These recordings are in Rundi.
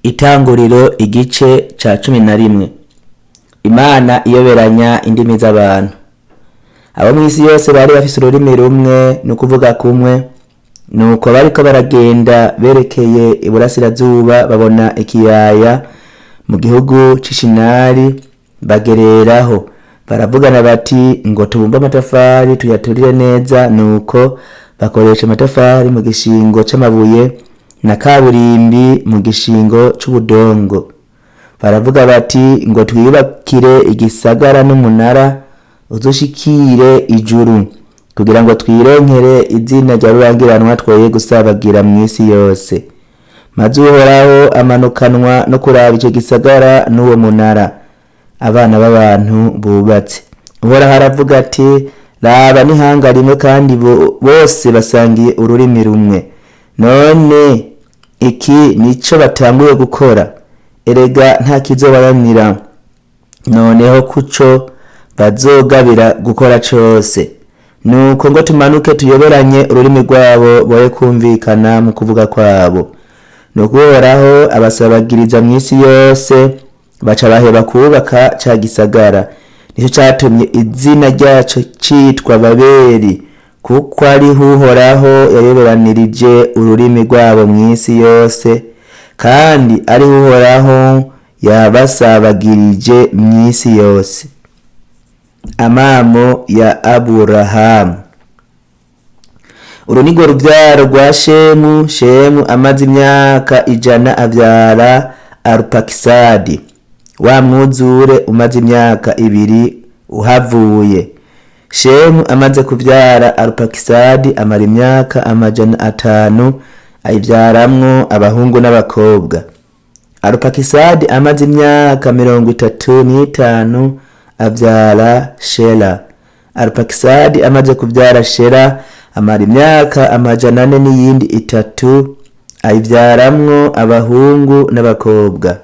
Itanguriro igice ca 11. Imana iyoberanya indimi z'abantu. Abo mw'isi yose bari bafise ururimi rumwe, nukuvuga kumwe. Nuko bariko baragenda berekeye iburasirazuba, babona ikiyaya mu gihugu c'Ishinari, bagereraho. Baravugana bati ngo tubumbe amatafari tuyaturire neza. Nuko bakoresha amatafari mu gishingo c'amabuye na kaburimbi mu gishingo c'ubudongo. Baravuga bati ngo twiyubakire igisagara n'umunara uzoshikire ijuru, kugira ngo twironkere izina rya rurangiranwa twoye gusabagira mw'isi yose. Maze Uhoraho amanukanwa no kuraba ico gisagara n'uwo munara abana b'abantu bubatse. Uhoraho aravuga ati, raba n'ihanga rimwe kandi bose basangiye ururimi rumwe. None iki nico batanguye gukora? Erega nta kizobananira. Noneho kuco bazogabira gukora cose. Nuko ngo tumanuke tuyoberanye ururimi rwabo boye kumvikana mu kuvuga kwabo. Nuko Uhoraho abasabagiriza mw'isi yose, baca baheba kubaka ca gisagara. Nico catumye izina ryaco citwa Babeli, kuko ariho Uhoraho yayoberanirije ururimi rwabo mw'isi yose, kandi ariho Uhoraho yabasabagirije mw'isi yose. Amamo ya Aburahamu. Uru nirwo ruvyaro rwa Shemu. Shemu amaze imyaka 100 avyara Arupakisadi, wa mwuzure umaze imyaka 2 uhavuye. Shemu amaze kuvyara Arupakisadi amara imyaka 500 ayivyaramwo abahungu n'abakobwa. Arupakisadi amaze imyaka 35 avyara Shela. Arupakisadi amaze kuvyara Shela amara imyaka 400 n'iyindi 3 ayivyaramwo abahungu n'abakobwa.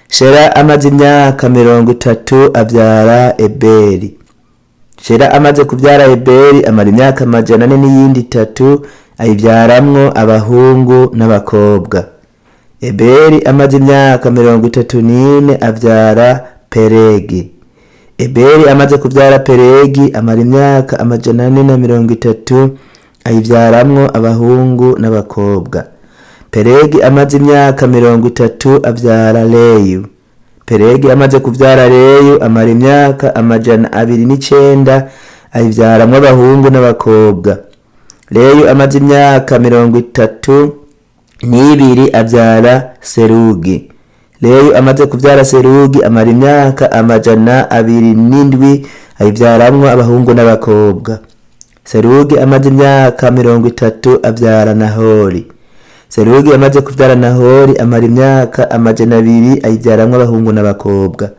Shela amaze imyaka 30 avyara Eberi. Shela amaze kuvyara Eberi amara imyaka 400 n'iyindi 3 ayivyaramwo abahungu n'abakobwa. Eberi amaze imyaka 34 avyara Peregi. Eberi amaze kuvyara Peregi amara imyaka 430 ayivyaramwo abahungu n'abakobwa. Peregi amaze imyaka 30 avyara Leyu. Peregi amaze kuvyara Leyu amara imyaka 209 ayivyaramwo abahungu n'abakobwa. Leyu amaze imyaka 32 avyara Serugi. Leyu amaze kuvyara Serugi amara imyaka 207 ayivyaramwo abahungu n'abakobwa. Serugi amaze imyaka 30 avyara Nahori. Serugi amaze kuvyara Nahori amara imyaka 200 ayivyaramwo abahungu n'abakobwa.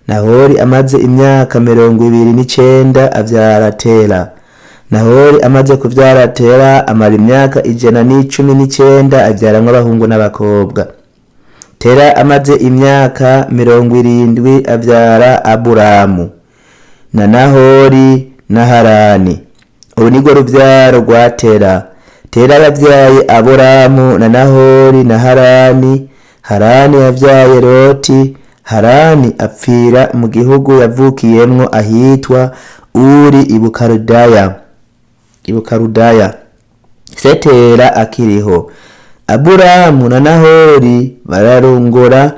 Nahori amaze imyaka 29 avyara Tera. Nahori amaze kuvyara Tera amara imyaka 119 avyaramwo abahungu n'abakobwa. Tera amaze imyaka 70 avyara Aburamu na Nahori na Harani. Uru nirwo ruvyaro rwa Tera. Tera yavyaye Aburamu na Nahori na Harani. Harani yavyaye Loti. Harani apfira mu gihugu yavukiyemwo ahitwa Uri Ibukarudaya. Se Tera akiriho. Aburamu na Nahori bararongora.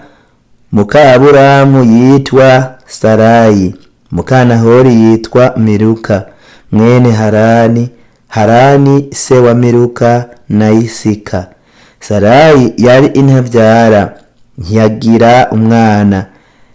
Muka Aburamu yitwa Sarayi, muka Nahori yitwa Miluka mwene Harani. Harani se wa Miluka na Isika. Sarayi yari intavyara, ntiyagira umwana.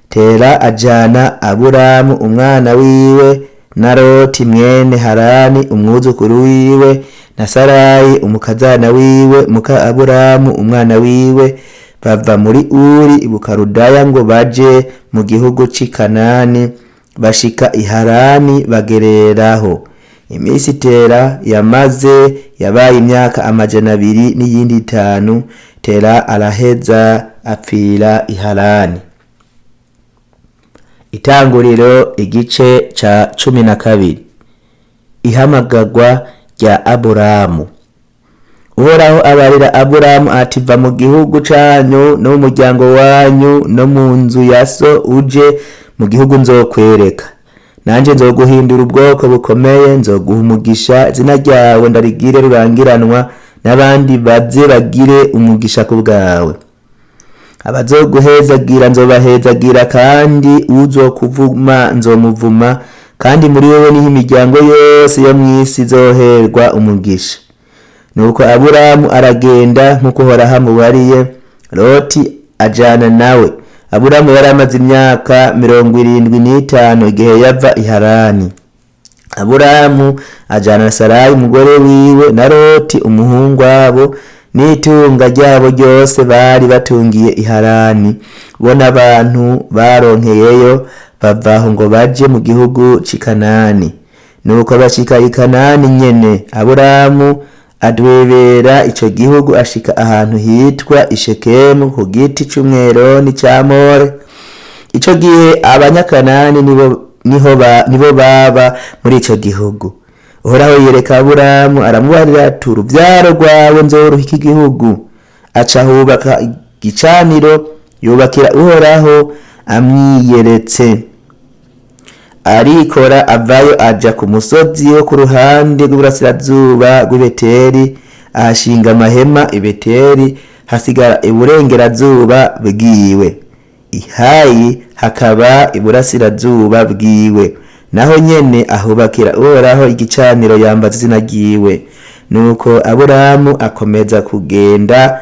Tera ajana Aburamu umwana wiwe na Loti mwene Harani umwuzukuru wiwe na Sarayi umukazana wiwe muka Aburamu umwana wiwe, bava muri Uri Ibukarudaya ngo baje mu gihugu c'i Kanani, bashika i Harani bagereraho. Imisi Tera yamaze yabaye imyaka 200 n'iyindi 5. Tera araheza apfira i Harani. Itanguriro igice ca 12. Ihamagagwa rya Aburamu. Uhoraho abarira Aburamu ati va mu gihugu canyu no mu muryango wanyu no mu nzu ya so uje mu gihugu nzokwereka, nanje nzoguhindura ubwoko bukomeye, nzoguha umugisha, izina ryawe ndarigire rurangiranwa, n'abandi baze bagire umugisha ku bwawe. Abazoguhezagira nzobahezagira, kandi uzokuvuma nzomuvuma, kandi muri wowe niho imiryango yose yo mw'isi izoherwa umugisha. Nuko Aburamu aragenda nk'uko Uhoraho amubariye, Loti ajana nawe. Aburamu yari amaze imyaka 75 igihe yava i Harani. Aburamu ajana Sarayi umugore wiwe na Loti umuhungu wabo n'itunga ryabo ryose bari batungiye i Harani. Bona abantu baronkeyeyo bavaho ngo baje mu gihugu c'i Kanani. Nuko bashika i Kanani nyene, Aburamu adwebera ico gihugu ashika ahantu hitwa Ishekemu ku giti c'umweroni ca More. Ico gihe abanyakanani nibo baba muri ico gihugu. Uhoraho yereka Aburamu aramubarira ati uruvyaro rwawe nzoruha iki gihugu. Aca hubaka igicaniro yubakira Uhoraho amwiyeretse. Arikora avayo aja ku musozi wo ku ruhande rw'iburasirazuba rw'i Beteli, ahashinga amahema i Beteli, hasigara iburengerazuba bwiwe. Ihayi hakaba iburasirazuba bwiwe, naho nyene ahubakira Uhoraho igicaniro yambaza izina ryiwe. Nuko Aburamu akomeza kugenda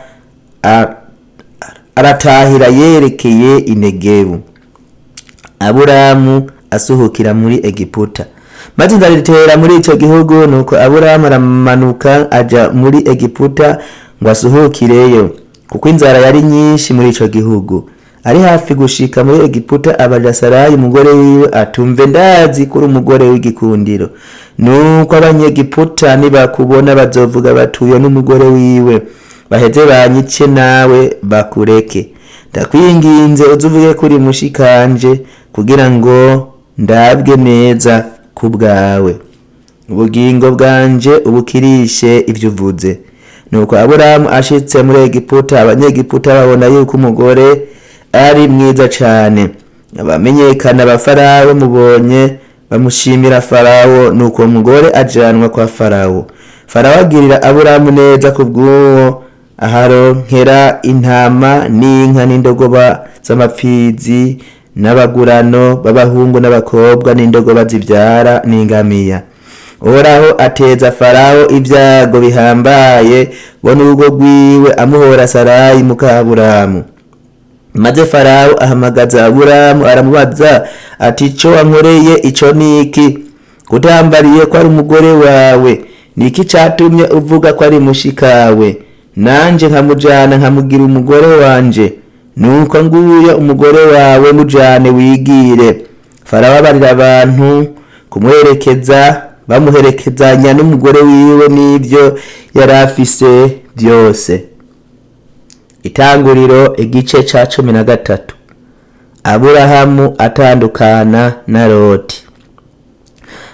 aratahira yerekeye i Negebu. Aburamu asuhukira muri Egiputa. Maze inzara itera muri ico gihugu, nuko Aburamu aramanuka aja muri Egiputa ngo asuhukireyo, kuko inzara yari nyinshi muri ico gihugu. Ari hafi gushika muri Egiputa, abaja Sarayi umugore wiwe atumve ndazi kuri umugore w'igikundiro. Nuko abanyegiputa nibakubona bazovuga batuye n'umugore wiwe, baheze banyice nawe bakureke. Ndakwinginze uzuvuge kuri mushikanje, kugira ngo ndabwe neza ku bwawe, ubugingo bwanje ubukirishe ivyo uvuze. Nuko Aburamu ashitse muri Egiputa, abanyegiputa babona yuko umugore ari mwiza cane. Abamenyekana ba Farawo mubonye bamushimira Farawo, nuko umugore ajanwa kwa Farawo. Farawo agirira Aburamu neza kubw'uwo, aharonkera intama n'inka n'indogoba z'amapfizi n'abagurano b'abahungu n'abakobwa n'indogoba zivyara n'ingamiya. Uhoraho ateza Farawo ibyago bihambaye, bo n'urugo rwiwe amuhora Sarayi muka Aburamu. Maze Farawo ahamagaza Aburamu aramubaza ati ico wankoreye ico niki? Kutambariye ko ari umugore wawe, niki catumye uvuga ko ari mushikawe? Nanje nkamujana nkamugira umugore wanje. Nuko nguye umugore wawe mujane wigire. Farawo abarira abantu kumuherekeza, bamuherekezanya n'umugore wiwe n'ivyo yarafise byose. Itanguriro igice ca 13. Aburahamu atandukana na Loti.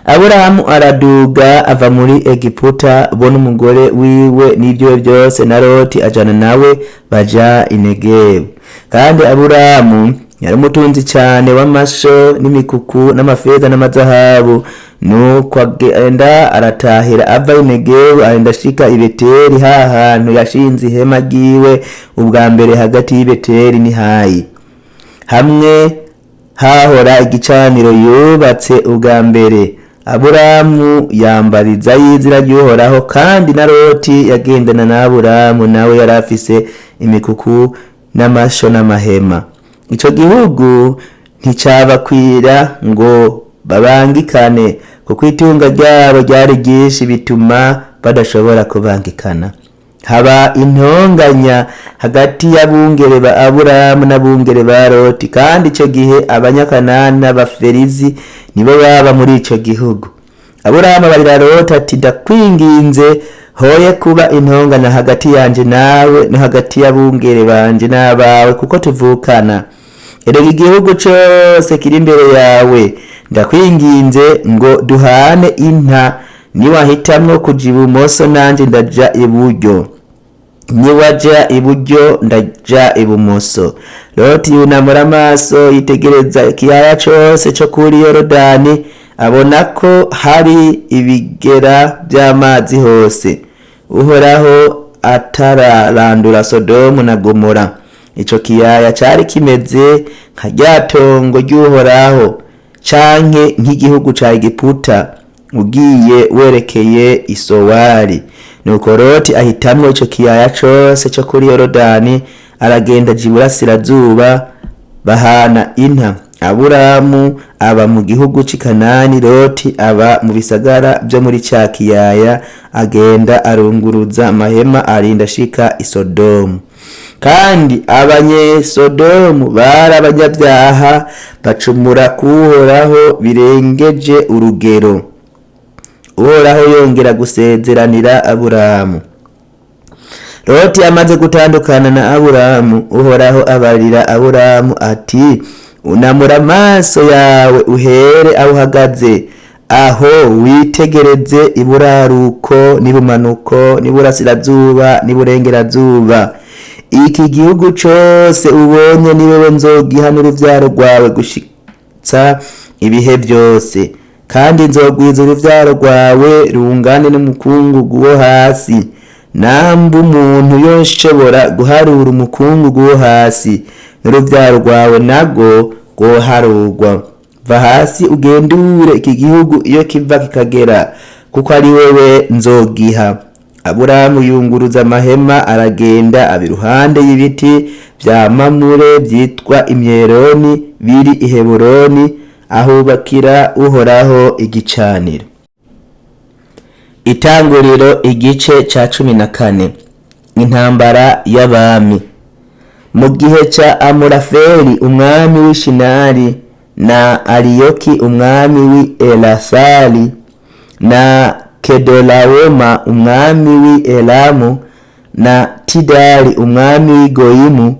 Aburahamu araduga ava muri Egiputa, bona umugore wiwe n'ivyo byose na Loti ajana nawe baja i Negebu. Kandi Aburahamu yari umutunzi cyane w'amasho n'imikuku n'amafeza n'amazahabu. Nuko agenda aratahira ava i Negebu, arenda ashika i Beteli, hahantu yashinze ihema ryiwe ubwa mbere hagati y'i Beteli n'i Hayi, hamwe hahora igicaniro yubatse ubwa mbere. Aburamu yambariza y'izina ry'Uhoraho, kandi na Loti yagendana na Aburamu, nawe yari afise imikuku n'amasho n'amahema. Ico gihugu nticabakwira ngo babangikane, kuko itunga ryabo ryari ryinshi bituma badashobora kubangikana. Haba intonganya hagati y'abungere ba Aburamu n'abungere ba Loti, kandi ico gihe abanyakanani n'abaferizi nibo baba muri ico gihugu. Aburamu abarira Loti ati ndakwinginze hoye kuba intonganya hagati yanje nawe no hagati y'abungere banje n'abawe, kuko tuvukana. Erega igihugu cose kiri imbere yawe, ndakwinginze ngo duhane inta niwahitamwo kuja ibumoso nanje ndaja iburyo, niwaja iburyo ndaja ibumoso. Loti yunamura amaso yitegereza ikiyaya cose co kuri Yorodani, abona ko hari ibigera by'amazi hose. Uhoraho atararandura Sodomu na Gomora. Ico kiyaya cari kimeze nka ryatongo ry'Uhoraho canke nk'igihugu ca Egiputa ugiye werekeye Isowari. Nuko Loti ahitamwo ico kiyaya cose co kuri Yorodani, aragenda aja iburasirazuba, bahana inta. Aburamu aba mu gihugu c'i Kanani, Loti aba mu bisagara byo muri ca kiyaya, agenda arunguruza amahema arinda ashika i Sodomu. Kandi abanyesodomu bari abanyabyaha, bacumura kuhoraho birengeje urugero. Uhoraho yongera gusezeranira Aburamu. Loti amaze gutandukana na Aburamu, Uhoraho abarira Aburamu ati, unamura amaso yawe uhere aho uhagaze, aho witegereze iburaruko n'ibumanuko n'iburasirazuba n'iburengerazuba. Iki gihugu cose ubonye ni wewe nzogiha n'uruvyaro rwawe gushitsa ibihe byose, kandi nzogwiza uruvyaro rwawe rungane n'umukungugu wo hasi. Namba umuntu yoshobora guharura umukungugu wo hasi, n'uruvyaro rwawe nago rwoharurwa. Va hasi ugendure iki gihugu iyo kiva kikagera, kuko ari wewe nzogiha. Aburamu yunguruza amahema aragenda abiruhande y'ibiti vya Mamure vyitwa imyeroni biri i Heburoni, ahubakira Uhoraho igicaniro. Itanguriro igice ca 14. Intambara y'abami. Mu gihe ca Amurafeli umwami w'Ishinari, na Ariyoki umwami w'i Elasari, na Kedolawoma umwami w'i Elamu, na Tidali umwami w'i Goyimu,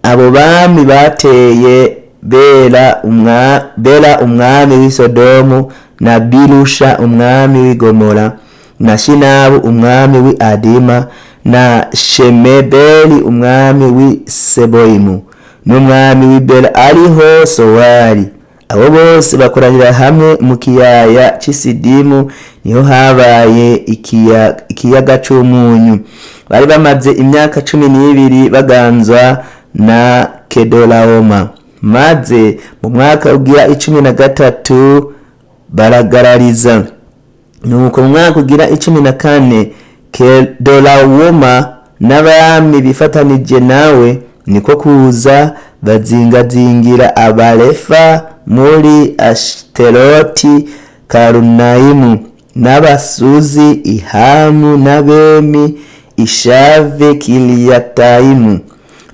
abo bami bateye Bela umwami w'i Sodomu, na Birusha umwami w'i Gomora, na Shinabu umwami w'i Adima, na Shemebeli umwami w'i Seboimu, n'umwami w'i Bela ariho Sowari. Abo bose bakoranira hamwe mu kiyaya c'Isidimu, niho habaye ikiyaga c'umunyu. Bari bamaze imyaka 12 baganzwa na Kedolawoma. Maze mu mwaka ugira 13 baragarariza. Nuko mu mwaka ugira 14 Kedolawoma n'abami bifatanije nawe niko kuza bazingazingira Abalefa muri Ashteroti Karunaimu, n'Abasuzi Ihamu, n'Abemi Ishave Kiliyataimu,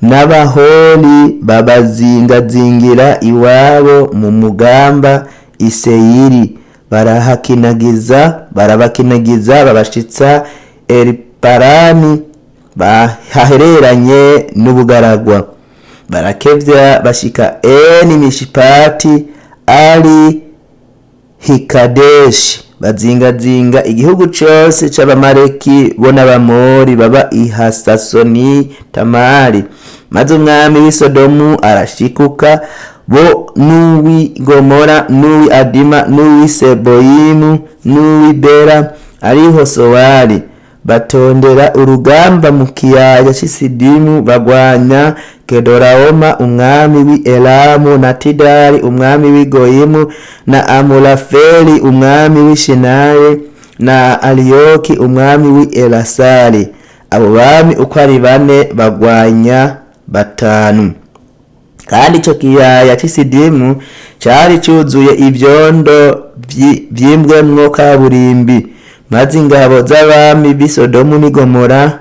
n'Abahori babazingazingira iwabo mu mugamba Iseyiri. Barabakinagiza babashitsa Eliparani bahahereranye n'ubugaragwa. Barakevya bashika Eni Mishipati ari Hikadeshi, bazingazinga igihugu cose c'Abamaleki bo n'Abamori baba i Hasasoni Tamari. Maze umwami w'i Sodomu arashikuka, bo n'uw'i Gomora, n'uw'i Adima, n'uw'i Seboyimu, n'uw'i Bela ariho Sowari, batondera urugamba mu kiyaya c'Isidimu, bagwanya Kedolawoma umwami w'i Elamu, na Tidali umwami w'i Goyimu, na Amurafeli umwami w'i Shinari, na Ariyoki umwami w'i Elasari. Abo bami uko ari 4 bagwanya 5. Kandi ico kiyaya c'Isidimu cari cuzuye ivyondo vyimbwemwo kaburimbi. Maze ingabo z'abami b'i Sodomu n'i Gomora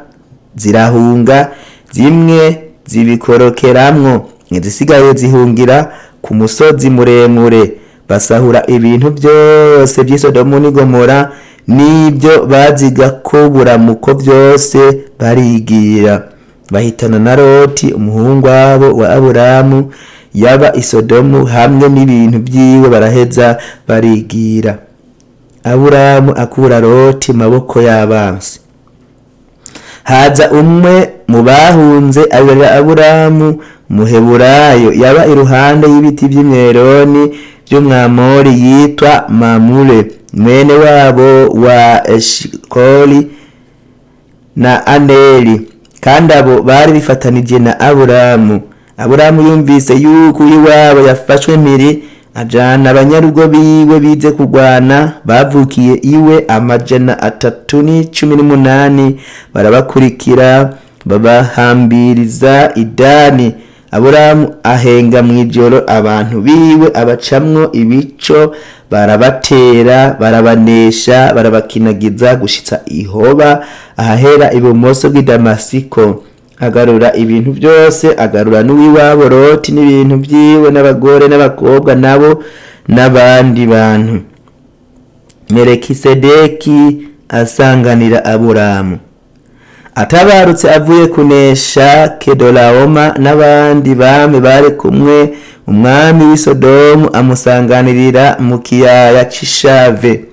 zirahunga, zimwe zibikorokeramwo, izisigaye zihungira ku musozi muremure. Basahura ibintu byose by'i Sodomu n'i Gomora, n'ibyo baziga ko buramuko byose barigira. Bahitana na Loti umuhungu wabo wa Aburamu yaba i Sodomu hamwe n'ibintu byiwe, baraheza barigira. Aburamu akura Loti maboko y'abansi. Haza umwe mu bahunze abera Aburamu Muheburayo yaba iruhande y'ibiti by'imyeroni by'umwamori yitwa Mamure mwene wabo wa Eshikoli na Aneri, kandi abo bari bifatanije na Aburamu. Aburamu yumvise yuko iwabo yafashwe mpiri, ajana abanyarugo biwe bize kugwana bavukiye iwe 318 barabakurikira babahambiriza idani. Aburamu ahenga mwijoro abantu biwe abacamwo ibico, barabatera barabanesha barabakinagiza gushitsa ihoba ahahera ibumoso bw'i Damasiko. Agarura ibintu byose, agarura n'uwiwabo Loti n'ibintu byiwe n'abagore n'abakobwa nabo n'abandi bantu. Melikisedeki asanganira Aburamu. Atabarutse avuye kunesha Kedolaoma n'abandi bami bari kumwe, umwami w'i Sodomu amusanganirira mu kiyaya c'Ishave,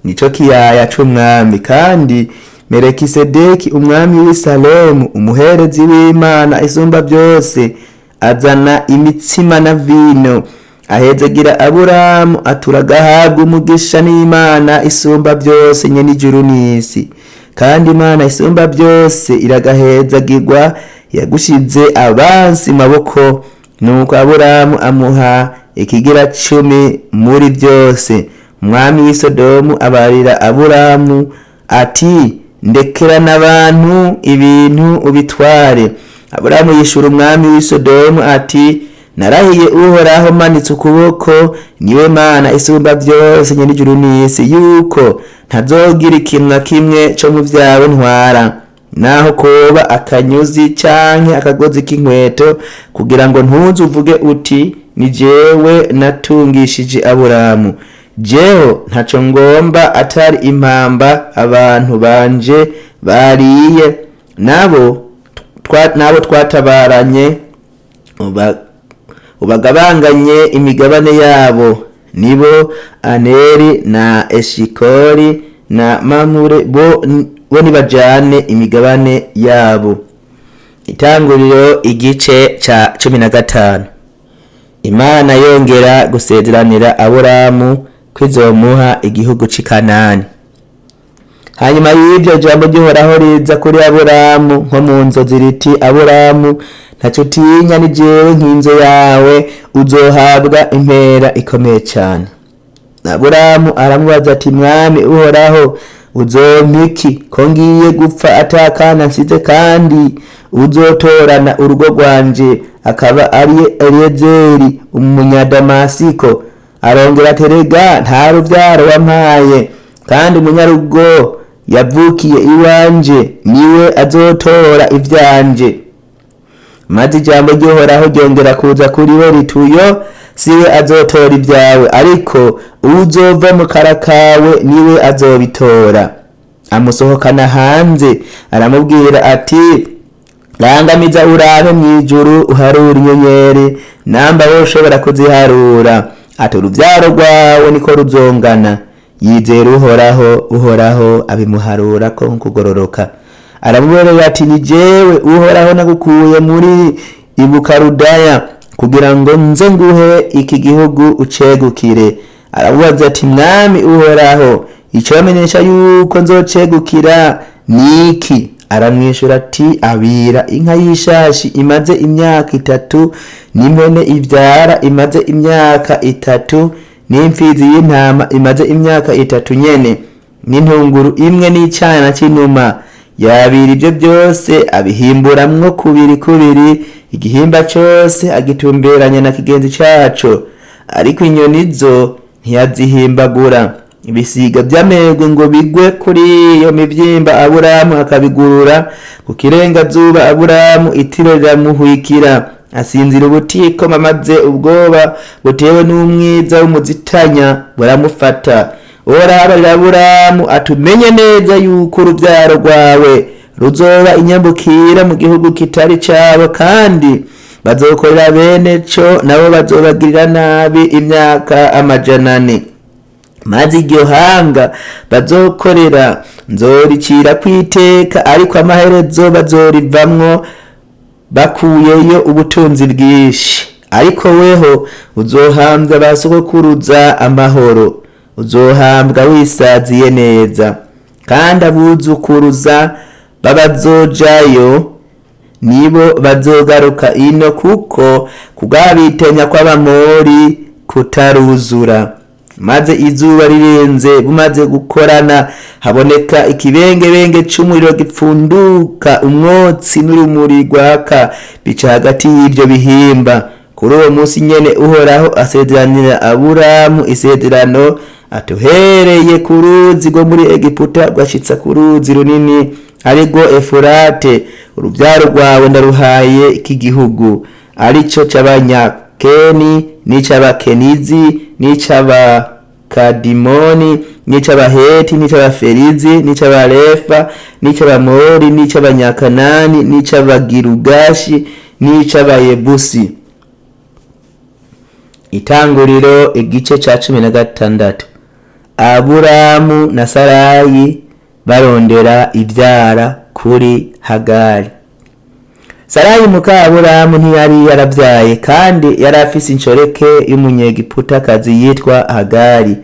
nico kiyaya c'umwami. Kandi Melikisedeki umwami w'i Salemu umuherezi w'Imana isumba byose azana imitsima na vino, ahezagira Aburamu aturagahabwa umugisha n'Imana isumba byose nyene ijuru n'isi. Kandi Imana isumba byose iragahezagirwa yagushize abansi maboko. Nuko Aburamu amuha ikigira 10 muri byose. Umwami w'i Sodomu abarira Aburamu ati, ndekera n'abantu ibintu ubitware. Aburamu yishura umwami w'i Sodomu ati, narahiye Uhoraho manitse ukuboko, niwe Mana isumba byose nyene ijuru n'isi, yuko ntazogira ikintu na kimwe cyo mu vyawe ntwara, naho koba akanyuzi canke akagozi k'inkweto, kugira ngo ntuze uvuge uti ni jewe natungishije Aburamu. Jeho ntaco ngomba atari impamba abantu banje bariye, nabo twatabaranye ubagabanganye imigabane yabo, nibo Aneri na Eshikoli na Mamure, bo nibajane imigabane yabo. Itanguriro igice ca 15. Imana yongera gusezeranira Aburamu kwizomuha igihugu c'i Kanani. Hanyuma y'ibyo jambo ry'Uhoraho riza kuri Aburamu nko mu nzozi riti, Aburamu ntaco utinya, ni jewe nk'inzo yawe, uzohabwa impera ikomeye cyane. Aburamu aramubaza ati, mwami Uhoraho uzompa iki ko ngiye gupfa atakana nsize, kandi uzotorana urugo rwanje akaba ari Eliyezeri umunyadamasiko? Arongera aterega nta ruvyaro wampaye, kandi umunyarugo yavukiye iwanje niwe azotora ivyanje. Maze ijambo ry'Uhoraho ryongera kuza kuri we rituyo, siwe azotora ibyawe, ariko uzova mu karakawe niwe azobitora. Amusohokana hanze aramubwira ati, rangamiza urabe mwijuru uharura inyenyeri, namba woshobora kuziharura. Ati uruvyaro rwawe niko ruzongana. Yizera Uhoraho abimuharura ko kugororoka. Aramubwira ati, ni jewe Uhoraho nagukuye muri Ibukarudaya kugira ngo nze nguhe iki gihugu ucegukire. Aramubaza ati, mwami Uhoraho ico bamenyesha yuko nzocegukira niki? Aramwishura ati, abira inka y'ishashi imaze imyaka 3, n'impene ivyara imaze imyaka 3, n'imfizi y'intama imaze imyaka 3 nyene, n'intunguru imwe n'icana c'inuma. Yabira ibyo byose abihimburamwo kubiri, igihimba cyose agitumberanya na kigenzi caco, ariko inyoni zo ntiyazihimbagura. Ibisiga by'amego ngo bigwe kuri iyo mivyimba, Aburamu akabigurura ku kirengazuba. Aburamu itiro riramuhwikira, asinzira ubutikoma, maze ubwoba butewe n'umwiza w'umuzitanya buramufata. Uhoraho Aburamu atumenye neza yuko urubyaro rwawe ruzoba inyambukira mu gihugu kitari cabo, kandi bazokorera bene co nabo bazobagirira nabi imyaka 400. maze iryo hanga bazokorera nzoricira kwiteka, ariko amaherezo bazorivamwo bakuyeyo ubutunzi bwinshi. Ariko weho uzohambwa ba sogokuruza amahoro, uzohambwa wisaziye neza, kandi abuzukuruza babazojayo nibo bazogaruka ino, kuko kugabitenya kw'abamori kutaruzura. Maze izuba rirenze bumaze gukorana, haboneka ikibengebenge c'umuriro gipfunduka umwotsi n'urumuri rwaka, bica hagati y'ivyo bihimba. Kuri uwo munsi nyene Uhoraho asezeranira Aburamu isezerano, atuhereye ku ruzi rwo muri Egiputa rwashitsa ku ruzi runini arirwo Efurate, uruvyaro rwawe ndaruhaye iki gihugu, arico c'Abanyakeni n'ic'Abakenizi n'ic'Abakadimoni n'ic'Abaheti n'ic'Abaferizi n'ic'Abarefa n'ic'Abamori n'ic'Abanyakanani n'ic'Abagirugashi n'ic'Abayebusi. Itanguriro igice ca 16. Aburamu na Sarayi barondera ivyara kuri Hagari. Sarayi muka Aburamu ntiyari yaravyaye, kandi yari afise inshoreke y'umunyegiputakazi yitwa Hagari.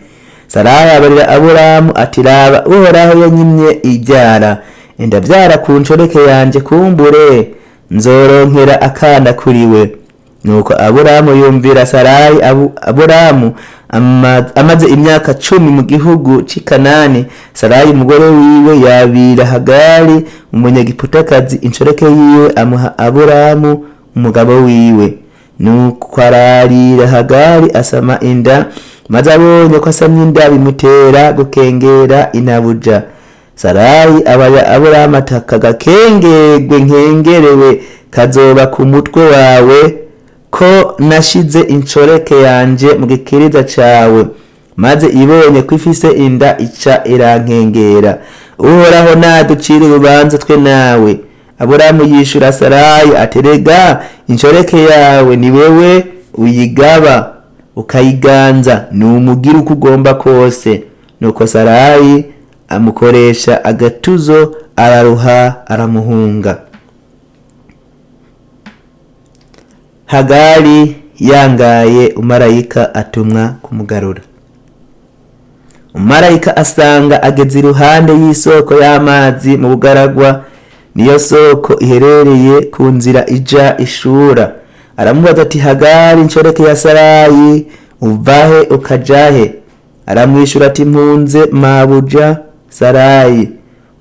Sarayi abarira Aburamu ati, raba Uhoraho yanyimye ivyara, ndavyara ku nshoreke yanje, kumbure nzoronkera akana kuri we. Nuko Aburamu yumvira Sarayi. Aburamu amaze imyaka 10 mu gihugu c'i Kanani. Sarayi umugore wiwe yabira Hagari umunyegiputakazi inshoreke yiwe, amuha Aburamu umugabo wiwe. Nuko ararira Hagari asama inda, maze abonye ko asamye inda bimutera gukengera inabuja. Sarayi abaya Aburamu ataka, gakengerwe nkengerewe kazoba ku mutwe wawe, ko nashize inshoreke yanje mu gikiriza cawe. Maze ibonye ko ifise inda ica irankengera. Uhoraho naducire urubanza twe nawe. Aburamu yishura Sarayi ati, rega inshoreke yawe ni wewe uyigaba ukayiganza, numugira uko ugomba kose. Nuko Sarayi amukoresha agatuzo, araruha aramuhunga. Hagari yangaye, umarayika atumwa kumugarura. Umarayika asanga ageze iruhande y'isoko y'amazi mu bugaragwa, niyo soko iherereye ku nzira ija Ishura. Aramubaza ati, Hagari inshoreke ya Sarayi, uvahe ukajahe? Aramwishura ati, mpunze mabuja Sarayi.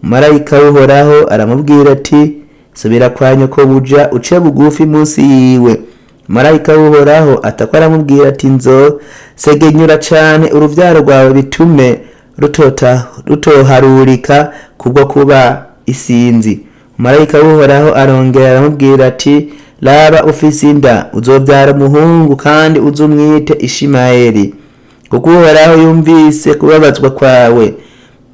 Umarayika w'Uhoraho aramubwira ati, subira kwa nyoko buja uce bugufi munsi yiwe. Marayika w'Uhoraho atakwa aramubwira ati, nzo segenyura cane uruvyaro rwawe, bitume rutoharurika kubwo kuba isinzi. Marayika w'Uhoraho arongera aramubwira ati, raba ufise inda, uzovyara umuhungu, kandi uzumwite Ishimayeli, kuko Uhoraho yumvise kubabazwa kwawe.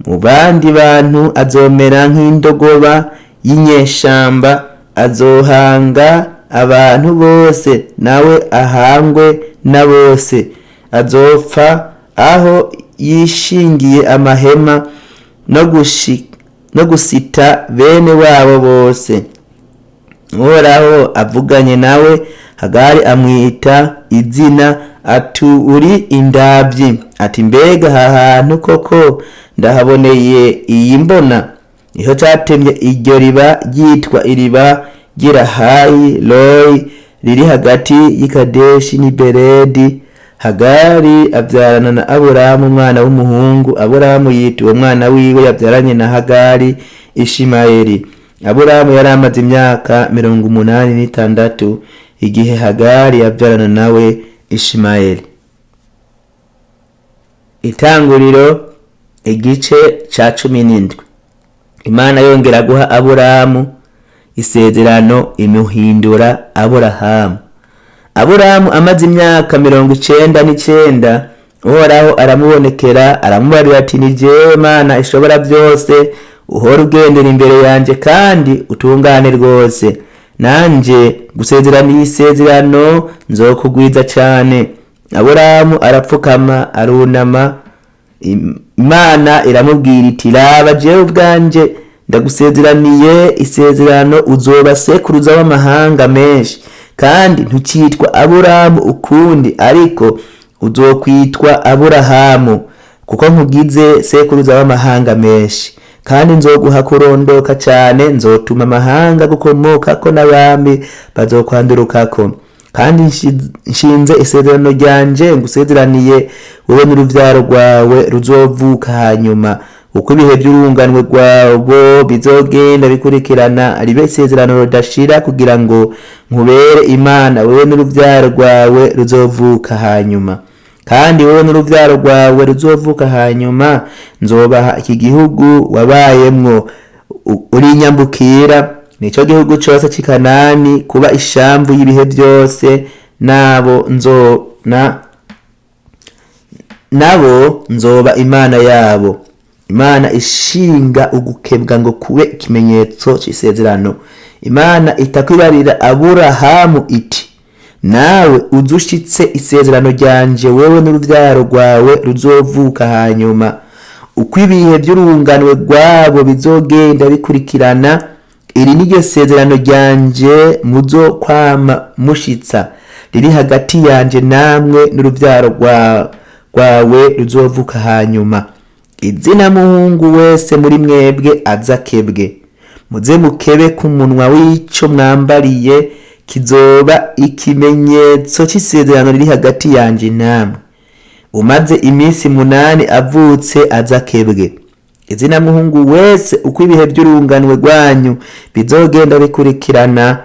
Mu bandi bantu azomera nk'indogoba y'inyeshamba, azohanga abantu bose, nawe ahangwe na bose. Azopfa aho yishingiye amahema no gusita bene wabo bose. Uhoraho avuganye nawe, Hagari amwita izina ati, uri indavyi. Ati, mbega aha hantu koko ndahaboneye iyi mbona? Niho catemye iryo riba ryitwa iriba ry'Irahayi Royi, riri hagati y'Ikadeshi n'i Beredi. Hagari avyarana na Aburamu umwana w'umuhungu. Aburamu yita uwo mwana wiwe yavyaranye na Hagari Ishimayeli. Aburamu yari amaze imyaka 86 igihe Hagari yavyarana nawe Ishimayeli. Itanguriro igice ca 17. Imana yongera guha Aburamu isezerano, imuhindura Aburahamu. Aburamu amaze imyaka 99, Uhoraho aramubonekera aramubarira ati, ni jewe Mana ishobora byose, uhora ugendera imbere yanje kandi utungane rwose. Nanje gusezerana isezerano, nzokugwiza cane. Aburamu arapfukama arunama, Imana iramubwira iti raba jewe ubwanje ndagusezeraniye isezerano, uzoba sekuruza w'amahanga menshi, kandi ntukitwa Aburamu ukundi, ariko uzokwitwa Aburahamu, kuko nkugize sekuruza w'amahanga menshi. Kandi nzoguha kurondoka cyane, nzotuma amahanga gukomokako n'abami bazokwandurukako. Kandi nshinze isezerano ryanje ngusezeraniye wowe n'uruvyaro rwawe ruzovuka hanyuma, uko ibihe by'urunganwe rwabo bizogenda bikurikirana, ribe isezerano ridashira, kugira ngo nkubere Imana wowe n'uruvyaro rwawe ruzovuka hanyuma. Kandi wowe n'uruvyaro rwawe ruzovuka hanyuma nzobaha iki gihugu wabayemwo urinyambukira, nico gihugu cyose cy'i Kanani, kuba ishamvu y'ibihe byose, nabo nzoba Imana yabo. Imana ishinga ugukebwa ngo kube ikimenyetso cy'isezerano. Imana itakwibarira Aburahamu iti nawe uzushitse isezerano ryanje wewe n'uruvyaro rwawe ruzovuka hanyuma, uko ibihe by'urunganwe rwabo bizogenda bikurikirana, iri niryo sezerano ryanje muzokwama mushitsa, riri hagati yanje namwe n'uruvyaro rwawe ruzovuka hanyuma. Izina muhungu wese muri mwebwe azakebwe, muze mukebe ku munwa w'ico mwambariye, kizoba ikimenyetso cy'isezerano riri hagati yanje namwe. Umaze iminsi 8 avutse azakebwe. Izina muhungu wese uko ibihe by'urunganwe rwanyu bizogenda bikurikirana,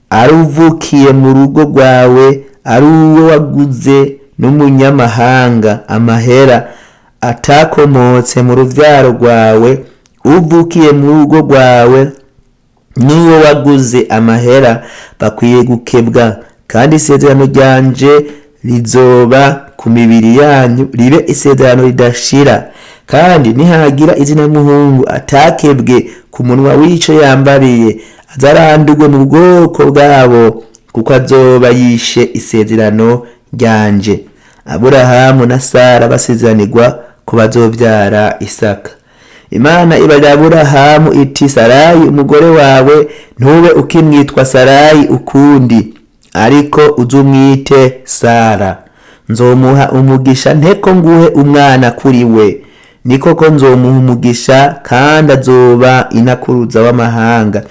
aruvukiye mu rugo rwawe, ari uwo waguze n'umunyamahanga amahera, atakomotse mu ruvyaro rwawe, uvukiye mu rugo rwawe n'uwo waguze amahera, bakwiye gukebwa. Kandi isezerano ryanje rizoba ku mibiri yanyu, ribe isezerano ridashira. Kandi nihagira izina muhungu atakebwe ku munwa w'ico yambariye, azarandurwe mu bwoko bwabo, kuko azoba yishe isezerano ryanje. Aburahamu na Sara basezeranirwa ko bazovyara Isaka. Imana ibarira Aburahamu iti Sarayi umugore wawe ntube ukimwitwa Sarayi ukundi, ariko uzumwite Sara. Nzomuha umugisha nteko nguhe umwana kuri we, nikoko nzomuha umugisha, kandi azoba inakuruza w'amahanga.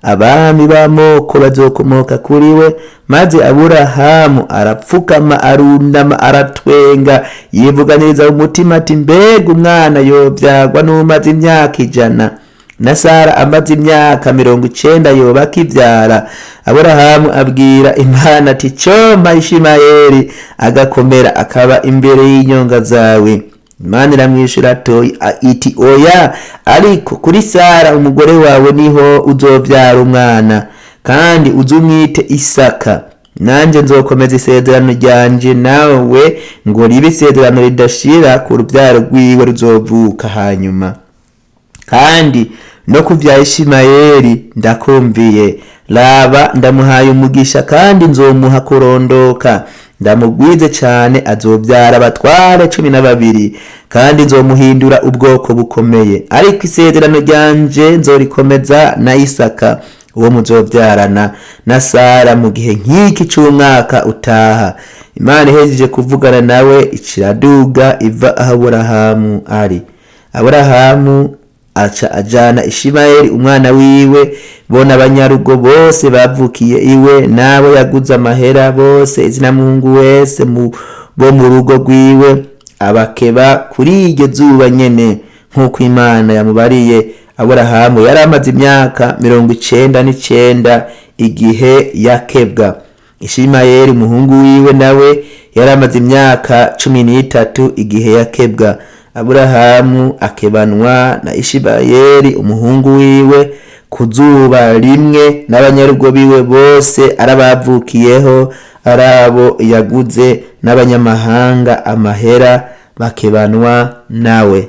Abami b'amoko bazokomoka kuri we. Maze Aburahamu arapfukama, arundama, aratwenga, yivuganiriza umutima ati mbega umwana yovyagwa n'umaze imyaka 100, na Sara amaze imyaka 90 yoba akivyara. Aburahamu abwira Imana ati coma Ishimayeli agakomera akaba imbere y'inyonga zawe. Imana iramwishura iti oya, ariko kuri Sara umugore wawe niho uzovyara umwana, kandi uzumwite Isaka. Nanje nzokomeza isezerano ryanje nawe ngo ribe isezerano ridashira ku ruvyaro rwiwe ruzovuka hanyuma. Kandi no kuvya Ishimayeli ndakumviye, raba ndamuhaye umugisha, kandi nzomuha kurondoka, ndamugwize cyane, azovyara abatware 12, kandi nzomuhindura ubwoko bukomeye. Ariko isezerano ryanje nzorikomeza na Isaka uwo muzovyarana na Sara mu gihe nk'iki c'umwaka utaha. Imana ihejeje kuvugana nawe iciraduga iva aho Aburahamu ari. Aburahamu aca ajana Ishimayeli umwana wiwe, bona abanyarugo bose bavukiye iwe, nabo yaguze amahera bose, izina muhungu wese bo mu rugo rwiwe, abakeba kuri iryo zuba nyene nk'uko Imana yamubariye. Aburahamu yari amaze imyaka 99 igihe yakebwa. Ishimayeli umuhungu wiwe nawe yari amaze imyaka 13 igihe yakebwa. Aburahamu akebanwa na Ishimayeli umuhungu wiwe ku zuba rimwe, n'abanyarugo biwe bose arabavukiyeho, arabo yaguze n'abanyamahanga amahera bakebanwa nawe.